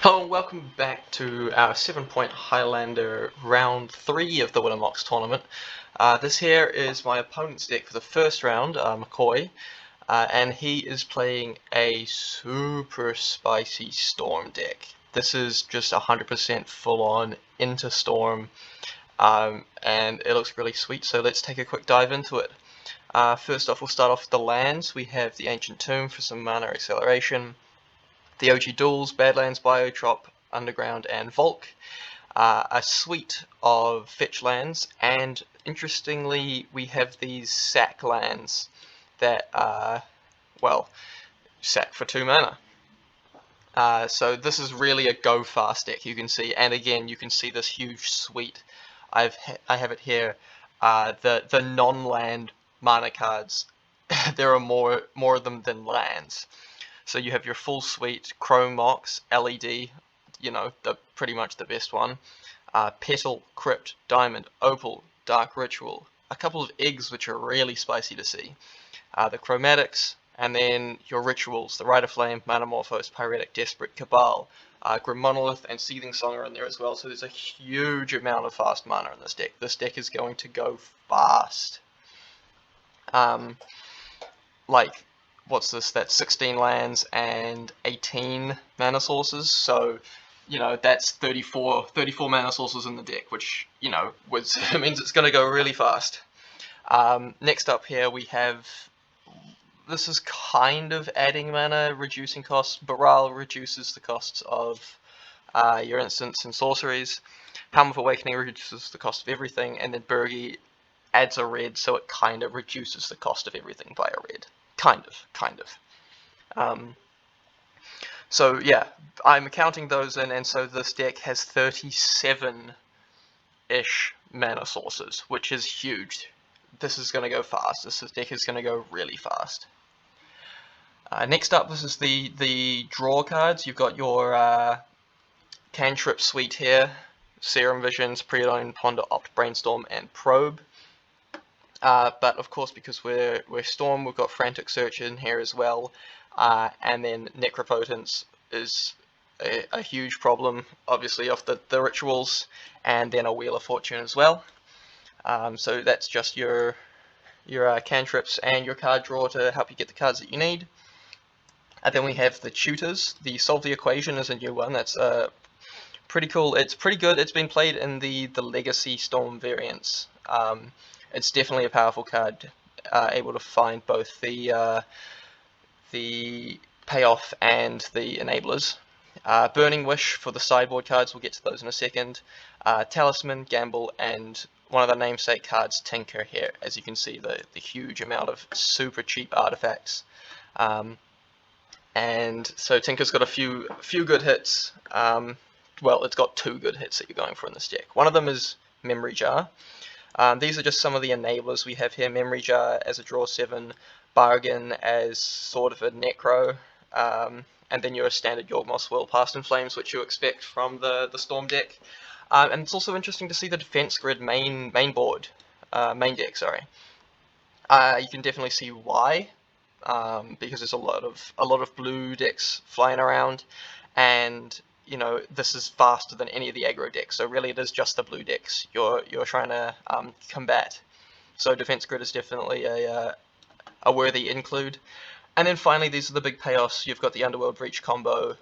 Hello and welcome back to our 7-point Highlander round 3 of the Win-a-Mox tournament. This here is my opponent's deck for the first round, McCoy, and he is playing a super spicy Storm deck. This is just 100% full-on into Storm, and it looks really sweet, so let's take a quick dive into it. First off, we'll start off with the lands. We have the Ancient Tomb for some mana acceleration, the OG Duels, Badlands, Biotrop, Underground, and Volk, a suite of fetch lands, and interestingly, we have these sack lands that are, well, sack for 2 mana. So this is really a go fast deck, you can see, and again, you can see this huge suite. I have it here. The non-land mana cards, there are more of them than lands. So you have your full suite, Win-a-Mox, LED, pretty much the best one. Petal, Crypt, Diamond, Opal, Dark Ritual. A couple of eggs which are really spicy to see. The Chromatics, and then your rituals, the Rite of Flame, Metamorphose, Pyretic, Desperate, Cabal, Grim Monolith, and Seething Song are in there as well. So there's a huge amount of fast mana in this deck. This deck is going to go fast. What's this? That's 16 lands and 18 mana sources, so that's 34 mana sources in the deck, which means it's going to go really fast. Next up here we have, this is kind of adding mana, reducing costs. Baral reduces the costs of your instants and sorceries. Helm of Awakening reduces the cost of everything, and then Burgi adds a red, so it kind of reduces the cost of everything by a red. Kind of. So yeah, I'm counting those in, and so this deck has 37-ish mana sources, which is huge. This is going to go fast. This deck is going to go really fast. Next up, this is the draw cards. You've got your cantrip suite here: Serum Visions, Preordain, Ponder, Opt, Brainstorm, and Probe. But of course, because we're Storm, we've got Frantic Search in here as well, and then Necropotence is a huge problem, obviously, off the rituals, and then a Wheel of Fortune as well. So that's just your cantrips and your card draw to help you get the cards that you need. And then we have the tutors. The Solve the Equation is a new one. That's pretty cool. It's pretty good. It's been played in the Legacy Storm variants. It's definitely a powerful card, able to find both the payoff and the enablers. Burning Wish for the sideboard cards, we'll get to those in a second. Talisman, Gamble, and one of the namesake cards, Tinker, here. As you can see, the huge amount of super cheap artifacts. And so Tinker's got a few good hits. Well, it's got 2 good hits that you're going for in this deck. One of them is Memory Jar. These are just some of the enablers we have here. Memory Jar as a draw 7, Bargain as sort of a Necro, and then your standard Yawgmoth's Will, Past in Flames, which you expect from the Storm deck. And it's also interesting to see the Defense Grid main deck. You can definitely see why, because there's a lot of blue decks flying around, and this is faster than any of the aggro decks, so really it is just the blue decks you're trying to combat. So Defense Grid is definitely a worthy include. And then finally, these are the big payoffs. You've got the Underworld Reach combo,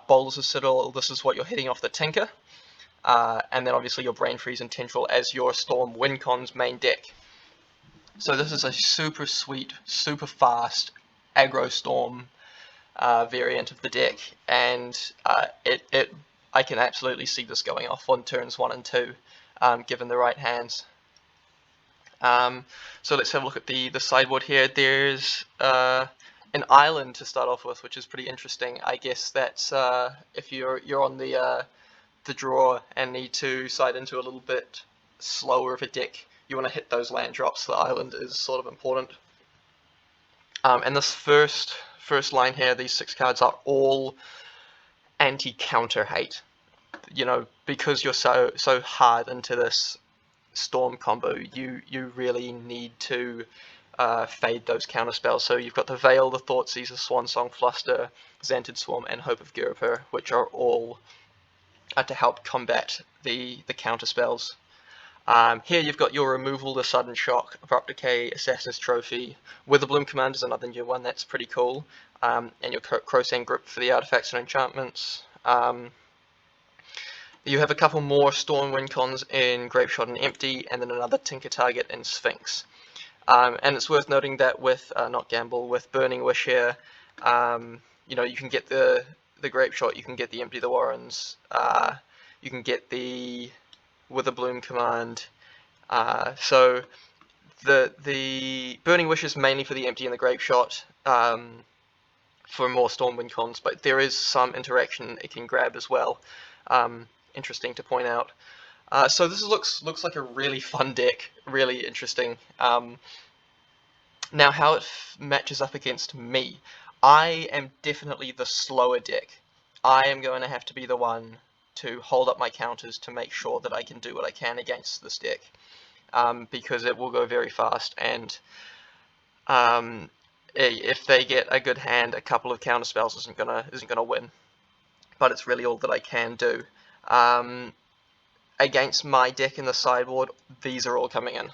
Bowls of Citadel, this is what you're hitting off the Tinker, and then obviously your Brain Freeze and Tendril as your Storm WinCon's main deck. So this is a super sweet, super fast aggro Storm variant of the deck, and I can absolutely see this going off on turns 1 and 2, given the right hands. So let's have a look at the sideboard here. There's an island to start off with, which is pretty interesting. I guess that's if you're on the draw and need to side into a little bit slower of a deck, you want to hit those land drops. The island is sort of important. And this first line here, these 6 cards are all anti-counter hate. Because you're so hard into this Storm combo, you really need to fade those counterspells. So you've got the Veil, the Thoughtseize, the Swansong, Fluster, Xanted Swarm, and Hope of Ghirapur, which are all to help combat the counterspells. Here you've got your removal, the Sudden Shock, Abrupt Decay, Assassin's Trophy. Witherbloom Command is another new one that's pretty cool. And your Crowsand Grip for the artifacts and enchantments. You have a couple more Storm Win cons in Grapeshot and Empty, and then another Tinker Target in Sphinx. And it's worth noting that with, not Gamble, with Burning Wish here, you know, you can get the Grapeshot, you can get the Empty the Warrens, you can get the Witherbloom Command. So the Burning Wish is mainly for the Empty and the Grapeshot, for more Stormwind cons, but there is some interaction it can grab as well. Interesting to point out. So this looks like a really fun deck, really interesting. Now how it matches up against me. I am definitely the slower deck. I am going to have to be the one to hold up my counters to make sure that I can do what I can against this deck, because it will go very fast, and if they get a good hand, a couple of counterspells isn't gonna win. But it's really all that I can do. Against my deck in the sideboard, these are all coming in.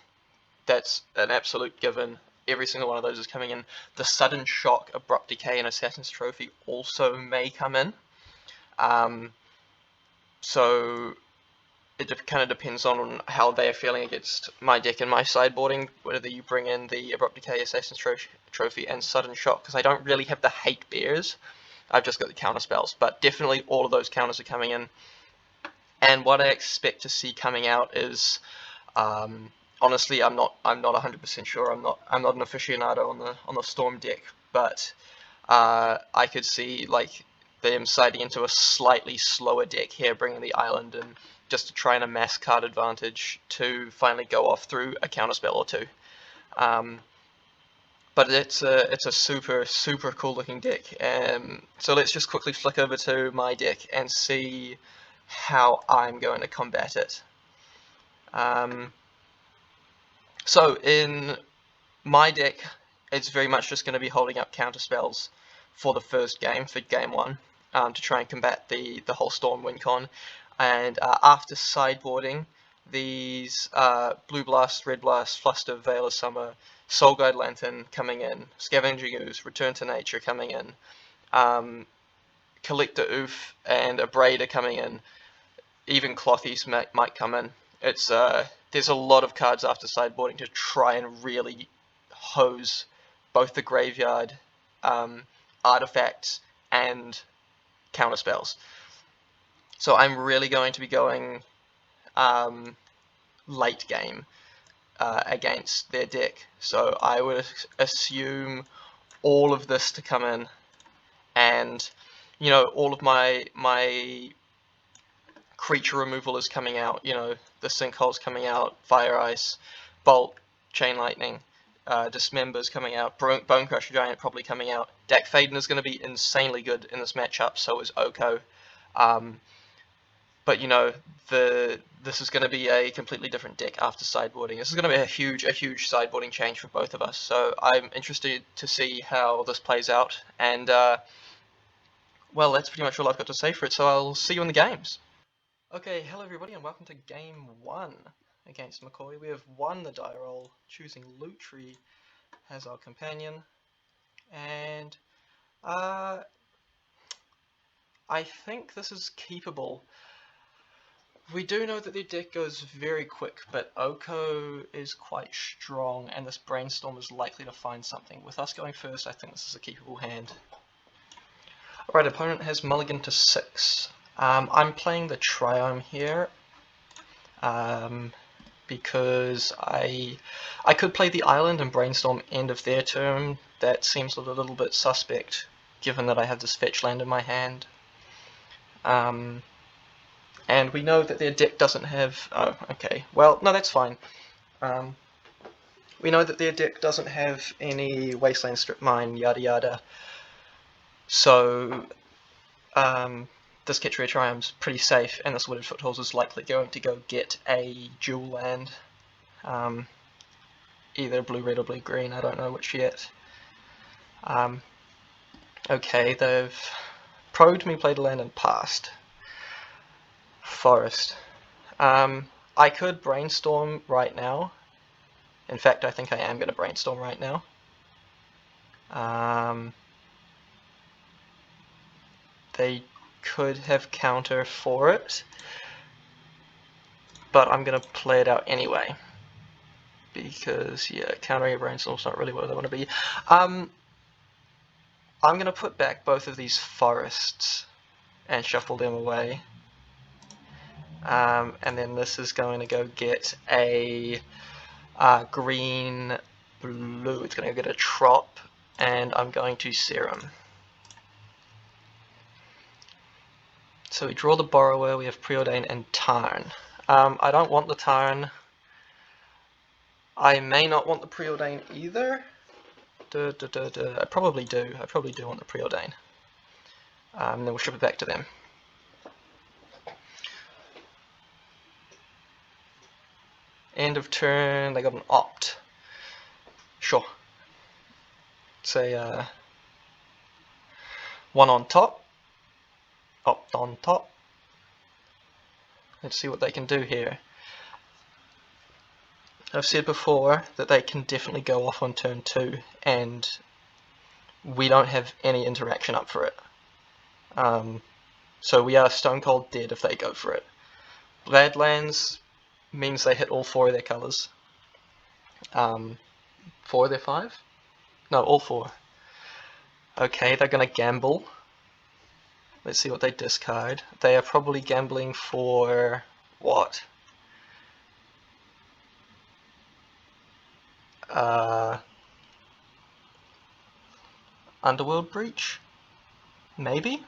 That's an absolute given. Every single one of those is coming in. The Sudden Shock, Abrupt Decay, and Assassin's Trophy also may come in. So it kind of depends on how they are feeling against my deck and my sideboarding, whether you bring in the Abrupt Decay, Assassin's Trophy, and Sudden Shock, because I don't really have the Hate Bears. I've just got the counter spells, but definitely all of those counters are coming in. And what I expect to see coming out is, honestly, I'm not 100% sure. I'm not an aficionado on the Storm deck, but I could see like them siding into a slightly slower deck here, bringing the island in just to try and amass card advantage to finally go off through a counterspell or two. But it's a super cool looking deck. So let's just quickly flick over to my deck and see how I'm going to combat it. So in my deck, it's very much just going to be holding up counterspells for the first game, for game 1, to try and combat the whole Storm win con. And after sideboarding, these Blue Blast, Red Blast, Fluster, Veil of Summer, Soul Guide Lantern coming in, Scavenging Ooze, Return to Nature coming in, Collector Oof and a Braider coming in, even Clothies might come in. It's there's a lot of cards after sideboarding to try and really hose both the graveyard, artifacts, and counterspells. So I'm really going to be going late game against their deck. So I would assume all of this to come in, and you know, all of my creature removal is coming out. You know, the Sinkhole's coming out, Fire Ice, Bolt, Chain Lightning, Dismember's coming out, Bone Crusher Giant probably coming out. Dak Faden is going to be insanely good in this matchup, so is Oko. But you know, this is going to be a completely different deck after sideboarding. This is going to be a huge sideboarding change for both of us. So I'm interested to see how this plays out. And well, that's pretty much all I've got to say for it. So I'll see you in the games. Okay, hello everybody, and welcome to game 1 against McCoy. We have won the die roll, choosing Lutri as our companion, and I think this is keepable. We do know that their deck goes very quick, but Oko is quite strong, and this Brainstorm is likely to find something. With us going first, I think this is a keepable hand. Alright, opponent has mulligan to 6. I'm playing the Triome here, because I could play the Island and Brainstorm end of their turn. That seems a little bit suspect, given that I have this fetch land in my hand. And we know that their deck doesn't have... Oh, okay. Well, no, that's fine. We know that their deck doesn't have any Wasteland Strip Mine, yada yada. So, this Ketria Triome's pretty safe, and this Wooded Foothills is likely going to go get a dual land. either blue red or blue green, I don't know which yet. Okay, they've probed me, played a land and passed. Forest. I could brainstorm right now. In fact, I think I am going to brainstorm right now. They could have counter for it, but I'm going to play it out anyway. Because, yeah, countering a brainstorm's not really where they want to be. I'm going to put back both of these forests and shuffle them away. And then this is going to go get a green blue. It's going to go get a trop, and I'm going to serum. So we draw the borrower, we have Preordain and Tarn. I don't want the Tarn. I may not want the Preordain either. I probably do. I probably do want the Preordain. Then we'll ship it back to them. End of turn, they got an opt. Sure. Say one on top. Opt on top. Let's see what they can do here. I've said before that they can definitely go off on turn 2, and we don't have any interaction up for it. So we are stone cold dead if they go for it. Badlands means they hit all 4 of their colours. 4 of their 5? No, all 4. Okay, they're going to gamble. Let's see what they discard. They are probably gambling for what? Underworld Breach? Maybe?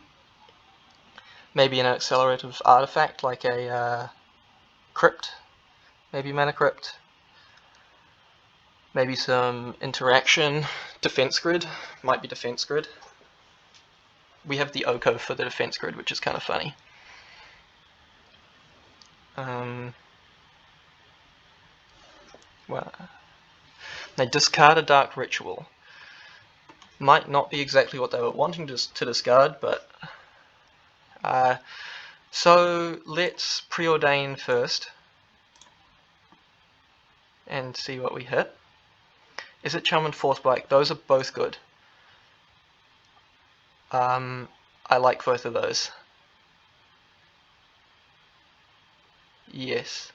Maybe an accelerative artifact like a Crypt? Maybe Mana Crypt? Maybe some interaction. Defense Grid? Might be Defense Grid. We have the Oko for the Defense Grid, which is kind of funny. Well, they discard a Dark Ritual. Might not be exactly what they were wanting to discard, but so let's preordain first and see what we hit. Is it Charm and Force Bite? Those are both good. I like both of those. Yes.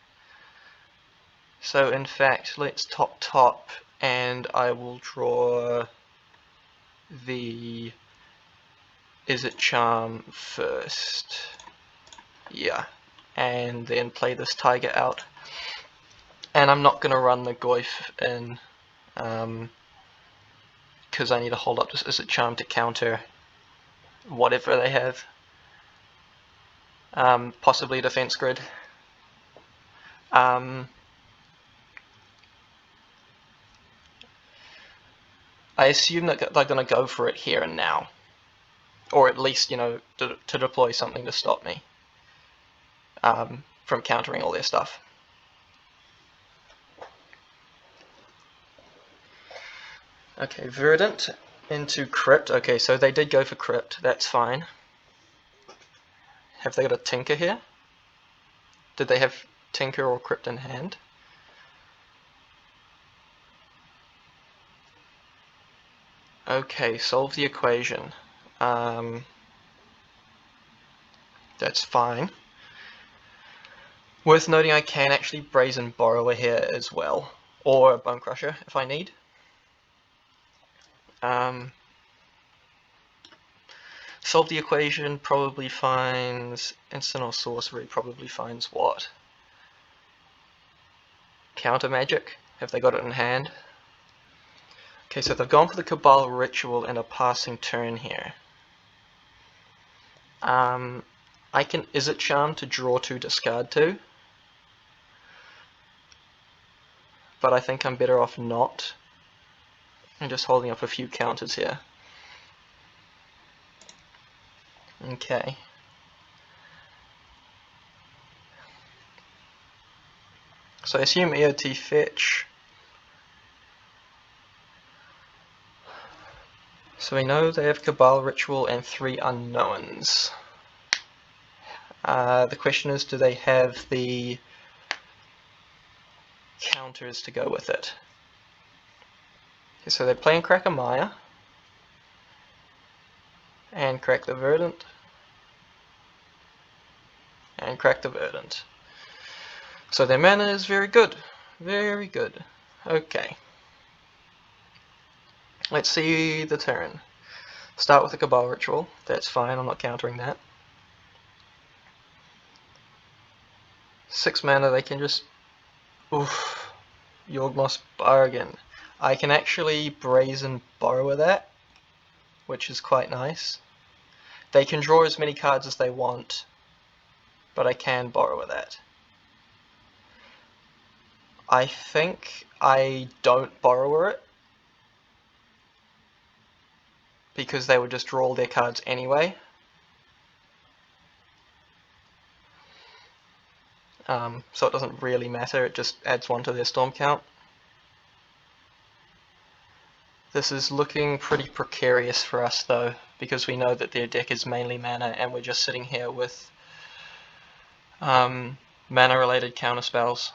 So in fact, let's top and I will draw the Is It Charm first. Yeah. And then play this tiger out. And I'm not going to run the Goyf in because I need to hold up this Is It Charm to counter whatever they have. Possibly a Defense Grid. I assume that they're going to go for it here and now. Or at least, you know, to deploy something to stop me from countering all their stuff. Okay, Verdant into Crypt. Okay, so they did go for Crypt. That's fine. Have they got a Tinker here? Did they have Tinker or Crypt in hand? Okay, solve the equation. That's fine. Worth noting I can actually Brazen Borrower here as well. Or a Bone Crusher if I need. Solve the equation probably finds instant or sorcery, probably finds what? Counter magic? Have they got it in hand? Okay, so they've gone for the Cabal Ritual and a passing turn here. I can Is It Charm to draw 2, discard 2. But I think I'm better off not. I'm just holding up a few counters here. Okay. So I assume EOT fetch. So we know they have Cabal Ritual and 3 unknowns. The question is, do they have the counters to go with it? Okay, so they're playing Crack a Maya and Crack the Verdant and Crack the Verdant. So their mana is very good. Very good. Okay. Let's see the turn. Start with a Cabal Ritual. That's fine, I'm not countering that. 6 mana, they can just... Oof. Yawgmoth Bargain. I can actually Brazen Borrower that, which is quite nice. They can draw as many cards as they want, but I can Borrower that. I think I don't Borrower it, because they would just draw all their cards anyway. So it doesn't really matter, it just adds 1 to their storm count. This is looking pretty precarious for us though, because we know that their deck is mainly mana and we're just sitting here with mana related counterspells.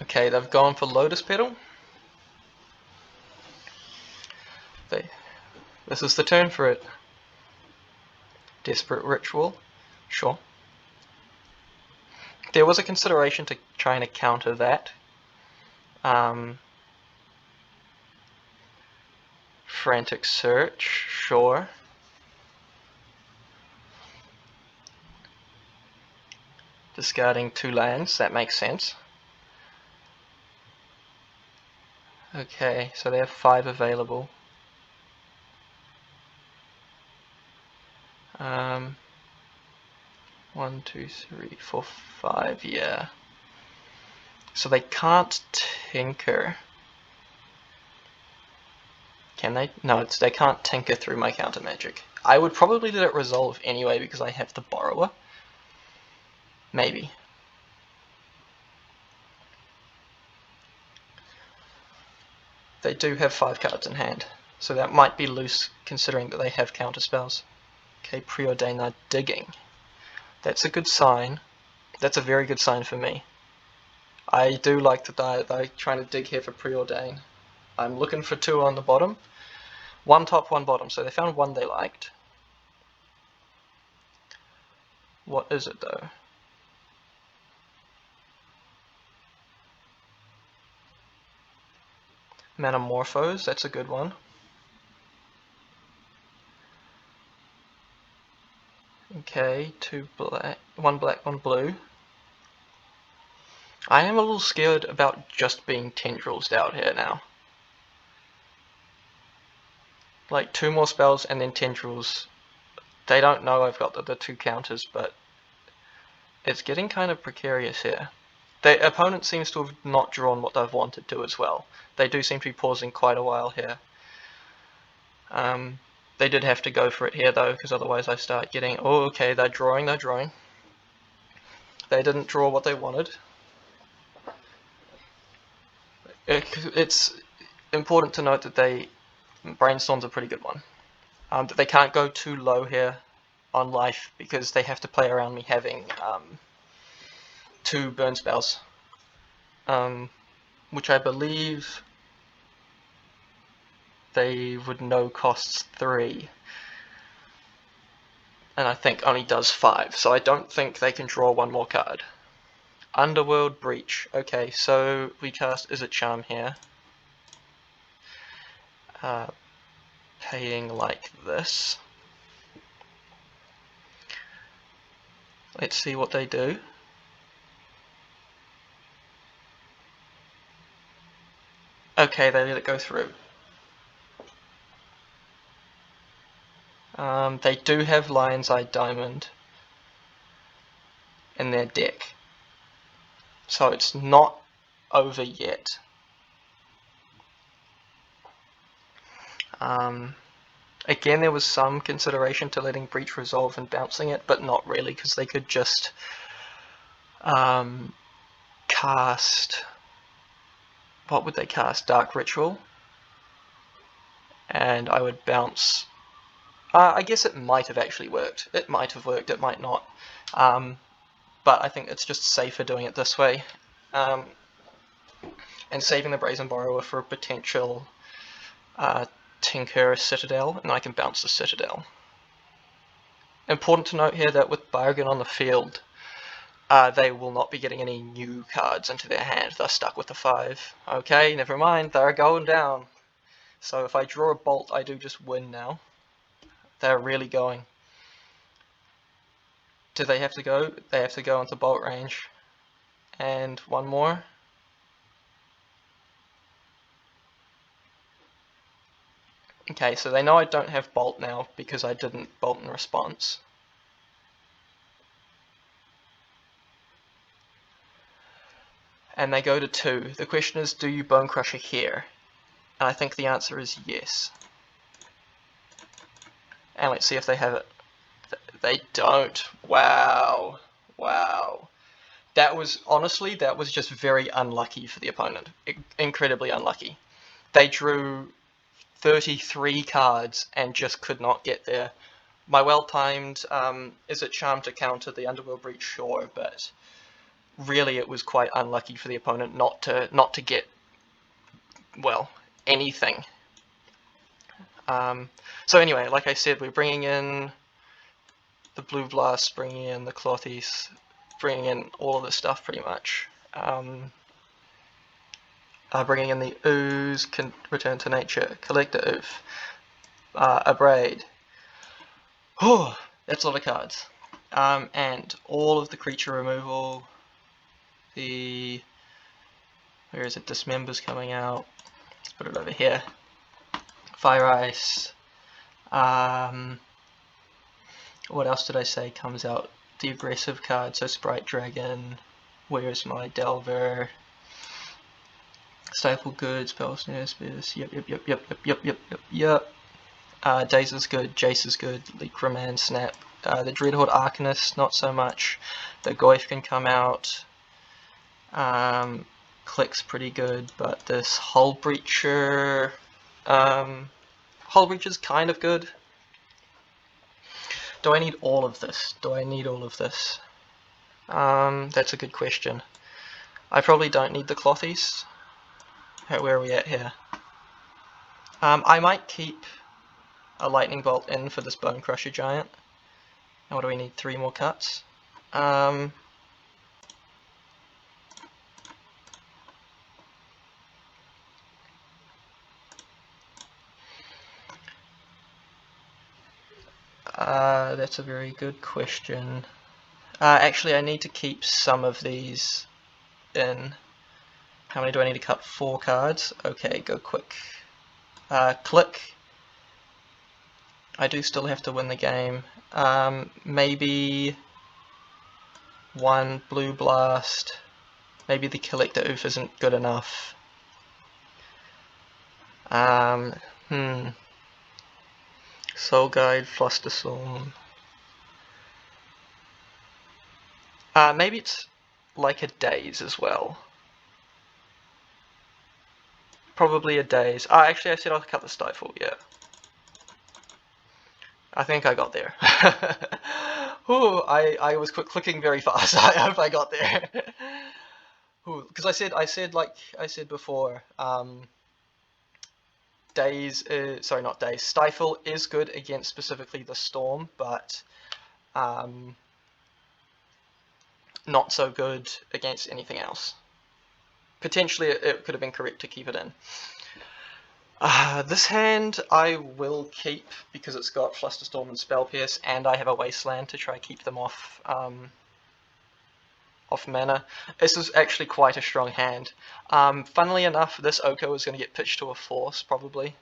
Okay, they've gone for Lotus Petal. This is the turn for it. Desperate Ritual, sure. There was a consideration to trying to counter that. Frantic Search, sure. Discarding 2 lands, that makes sense. Okay, so they have 5 available. 1, 2, 3, 4, 5, yeah. So they can't Tinker. Can they? No, they can't Tinker through my counter magic. I would probably let it resolve anyway because I have the Borrower. Maybe. They do have 5 cards in hand, so that might be loose considering that they have counter spells. Okay, Preordain are digging. That's a good sign. That's a very good sign for me. I do like that they're trying to dig here for Preordain. I'm looking for 2 on the bottom. 1 top, 1 bottom, so they found 1 they liked. What is it though? Metamorphose, that's a good one. Okay, 2 black, 1 black, 1 blue. I am a little scared about just being tendrils out here now. Like 2 more spells and then tendrils. They don't know I've got the 2 counters, but it's getting kind of precarious here. The opponent seems to have not drawn what they've wanted to as well. They do seem to be pausing quite a while here. They did have to go for it here though, because otherwise I start getting, oh okay, they're drawing. They didn't draw what they wanted. It's important to note that Brainstorm's a pretty good one. That they can't go too low here on life because they have to play around me having 2 burn spells, which I believe they would know costs 3, and I think only does 5, so I don't think they can draw 1 more card. Underworld Breach. Okay, so we cast Is It Charm here. Paying like this. Let's see what they do. Okay, they let it go through. They do have Lion's Eye Diamond in their deck, so it's not over yet. Again, there was some consideration to letting Breach resolve and bouncing it, but not really, because they could just cast... What would they cast? Dark Ritual? And I would bounce... I guess it might have actually worked. It might have worked, it might not. But I think it's just safer doing it this way. And saving the Brazen Borrower for a potential Tinker Citadel, and I can bounce the Citadel. Important to note here that with Bargain on the field, they will not be getting any new cards into their hand. They're stuck with the 5. Okay, never mind, they're going down. So if I draw a Bolt, I do just win now. They're really going. Do they have to go? They have to go into Bolt range. And one more. Okay, so they know I don't have Bolt now because I didn't Bolt in response. And they go to 2. The question is, do you Bone Crusher here? And I think the answer is yes. And let's see if they have it. They don't. Wow. Wow. That was, honestly, that was just very unlucky for the opponent. Incredibly unlucky. They drew 33 cards and just could not get there. My well-timed, is it Charm to counter the Underworld Breach? Sure, but really it was quite unlucky for the opponent not to get, well, anything. So anyway, like I said, we're bringing in the Blue Blast, bringing in the Clothies, bringing in all of this stuff pretty much. Bringing in the Ooze, Return to Nature, Collector Oof, Abrade. Oh, that's a lot of cards. And all of the creature removal, where is it, Dismember's coming out, let's put it over here. Fire Ice, what else did I say comes out? The aggressive card, so Sprite Dragon, Where's My Delver, Stifle Good, Spell Snare, Spears, yep. Daze is good, Jace is good, Leak Remand, Snap. The Dreadhorde Arcanist, not so much. The Goyf can come out. Click's pretty good, but this Hull Breacher... Hull Breacher's kind of good. Do I need all of this? That's a good question. I probably don't need the Clothies. Where are we at here? I might keep a Lightning Bolt in for this Bone Crusher Giant. And what do we need? 3 more cuts? That's a very good question. Actually, I need to keep some of these in. How many do I need to cut? 4 cards? Okay, go quick. Click. I do still have to win the game. Maybe 1 Blue Blast. Maybe the Collector Oof isn't good enough. Soul Guide, Flusterstorm. Maybe it's like a Daze as well. Probably a Daze. Actually I said I'll cut the Stifle, yeah. I think I got there. Ooh, I was clicking very fast. I hope I got there. Because I said like I said before, Stifle is good against specifically the Storm, but not so good against anything else. Potentially it could have been correct to keep it in. This hand I will keep because it's got Flusterstorm and Spell Pierce, and I have a Wasteland to try keep them off mana. This is actually quite a strong hand. Funnily enough, this Oko is going to get pitched to a Force probably,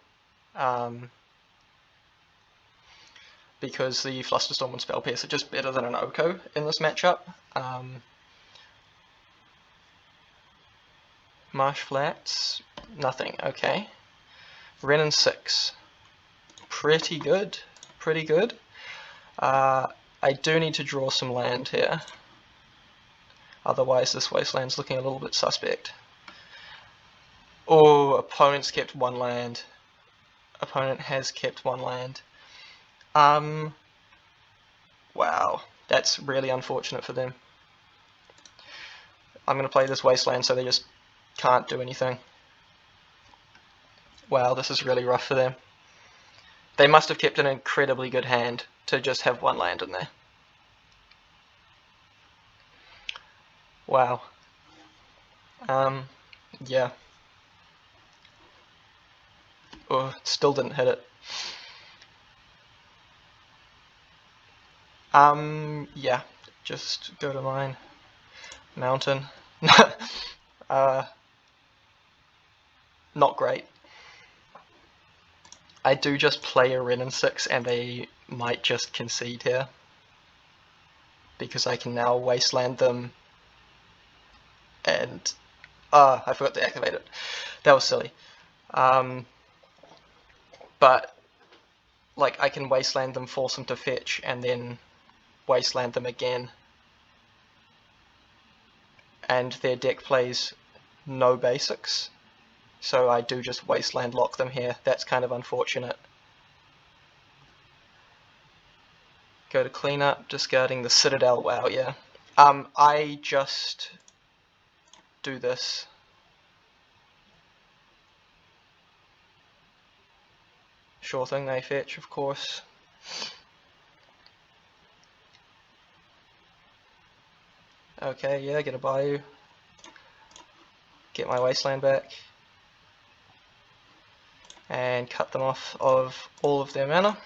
because the Flusterstorm and Spell Pierce are just better than an Oko in this matchup. Marsh Flats, nothing. Okay. Renin 6. pretty good. Pretty good. I do need to draw some land here. Otherwise this wasteland's looking a little bit suspect. Oh, opponent's kept one land. Opponent has kept one land. Wow, that's really unfortunate for them. I'm going to play this wasteland so they just can't do anything. Wow, this is really rough for them. They must have kept an incredibly good hand to just have one land in there. Wow. Yeah. Oh, still didn't hit it. Yeah, just go to mine. Mountain. Not great. I do just play a Wren in 6 and they might just concede here. Because I can now wasteland them and... I forgot to activate it. That was silly. But like I can wasteland them, force them to fetch, and then wasteland them again. And their deck plays no basics. So I do just wasteland lock them here. That's kind of unfortunate. Go to cleanup, discarding the Citadel. Wow, yeah. I just do this. Sure thing, they fetch, of course. Okay, yeah, get a Bayou. Get my wasteland back. And cut them off of all of their mana.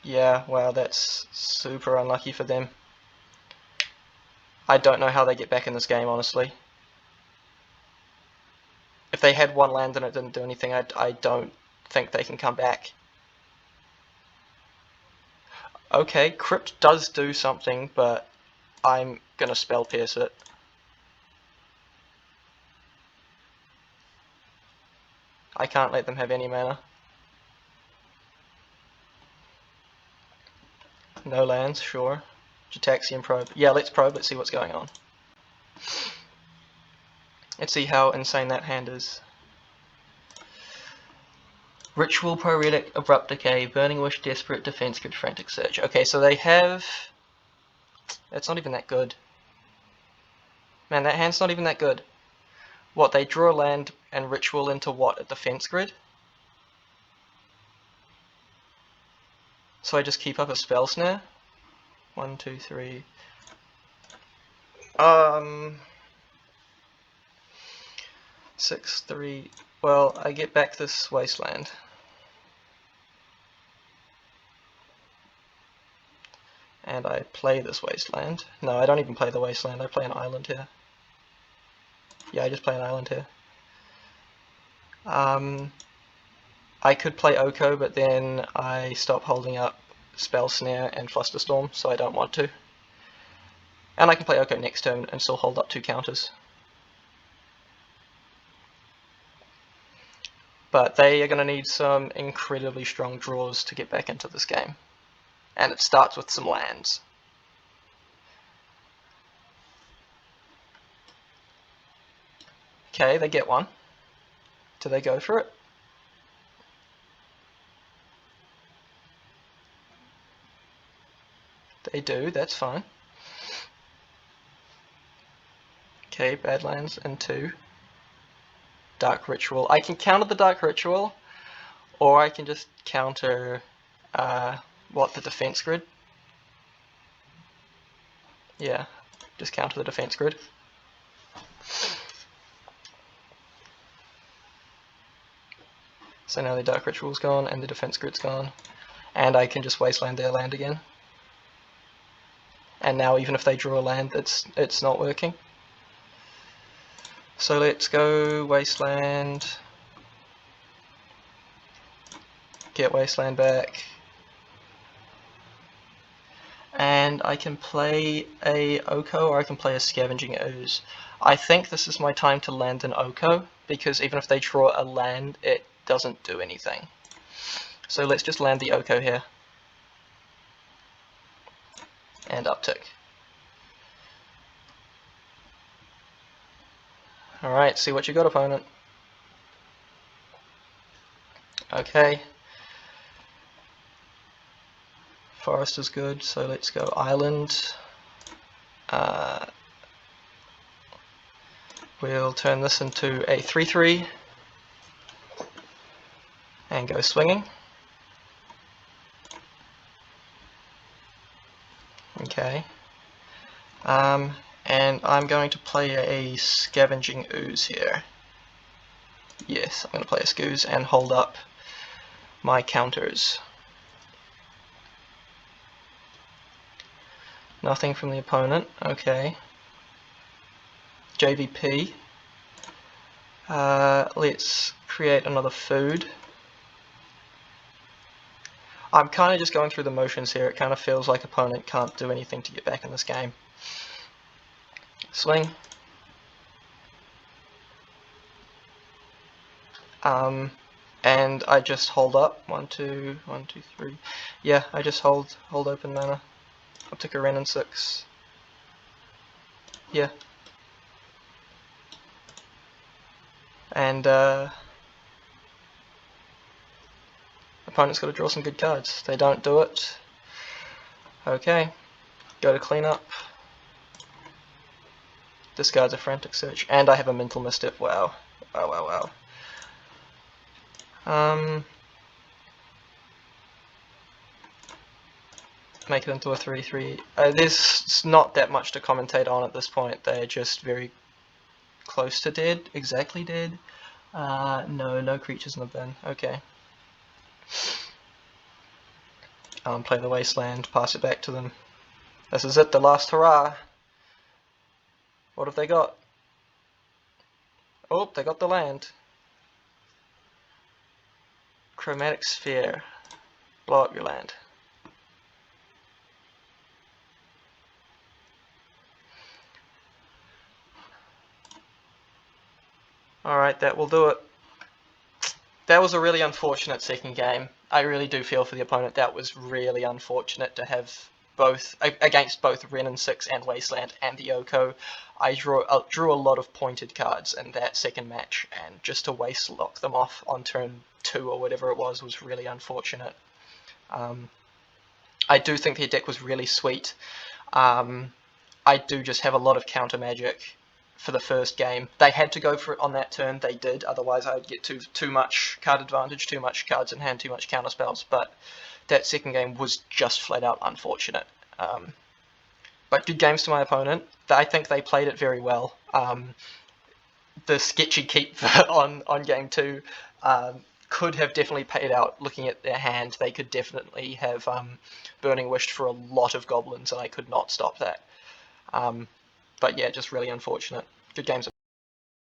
Yeah, wow, that's super unlucky for them. I don't know how they get back in this game, honestly. If they had one land and it didn't do anything, I don't think they can come back. Okay, Crypt does do something, but I'm gonna Spell Pierce it. I can't let them have any mana. No lands, sure. Gitaxian Probe. Yeah, let's probe, let's see what's going on. Let's see how insane that hand is. Ritual, Pyretic, Abrupt Decay, Burning Wish, Desperate, Defense Grid, Frantic Search. Okay, so they have... That's not even that good. Man, that hand's not even that good. What, they draw land and Ritual into what, a Defense Grid? So I just keep up a Spell Snare? 1, 2, 3... 6, 3... Well, I get back this wasteland. And I play this wasteland. No, I don't even play the wasteland, I play an island here. Yeah, I just play an island here. I could play Oko, but then I stop holding up Spell Snare and Flusterstorm, so I don't want to. And I can play Oko next turn and still hold up 2 counters. But they are going to need some incredibly strong draws to get back into this game. And it starts with some lands. Okay, they get one. Do they go for it? They do, that's fine. Okay, Badlands and 2. Dark Ritual. I can counter the Dark Ritual, or I can just counter the defense grid. Yeah, just counter the defense grid. So now the Dark Ritual's gone and the defense grid's gone, and I can just wasteland their land again. And now even if they draw a land, it's not working. So let's go wasteland, get wasteland back, and and I can play a Oko or I can play a Scavenging Ooze. I think this is my time to land an Oko, because even if they draw a land, it doesn't do anything. So let's just land the Oko here. And uptick. Alright, see what you got, opponent. Okay. Forest is good, so let's go island. We'll turn this into a 3-3 and go swinging. Okay. And I'm going to play a Scavenging Ooze here. Yes, I'm going to play a Scooze and hold up my counters. Nothing from the opponent, okay. JVP. Let's create another food. I'm kind of just going through the motions here. It kind of feels like opponent can't do anything to get back in this game. Swing. And I just hold up. 1, 2, 1, 2, 3. Yeah, I just hold open mana. I'll take a Ren and 6. Yeah. And opponent's got to draw some good cards. They don't do it. Okay. Go to cleanup. Discards a Frantic Search. And I have a Mental Misstep. Wow. Wow, wow, wow. Make it into a 3-3. There's not that much to commentate on at this point. They're just very close to dead. Exactly dead. No creatures in the bin. Okay. Play the Wasteland, pass it back to them. This is it, the last hurrah. What have they got? Oh, they got the land. Chromatic Sphere. Blow up your land. Alright, that will do it. That was a really unfortunate second game. I really do feel for the opponent. That was really unfortunate to have both, against both Ren and 6 and Wasteland and the Oko. I drew a lot of pointed cards in that second match, and just to waste lock them off on turn 2 or whatever it was really unfortunate. I do think their deck was really sweet. I do just have a lot of counter magic for the first game. They had to go for it on that turn, they did, otherwise I'd get too much card advantage, too much cards in hand, too much counter spells, but that second game was just flat out unfortunate. But good games to my opponent. I think they played it very well. The sketchy keep on game 2 could have definitely paid out. Looking at their hand, they could definitely have Burning Wished for a lot of goblins, and I could not stop that. But yeah, just really unfortunate. Good games.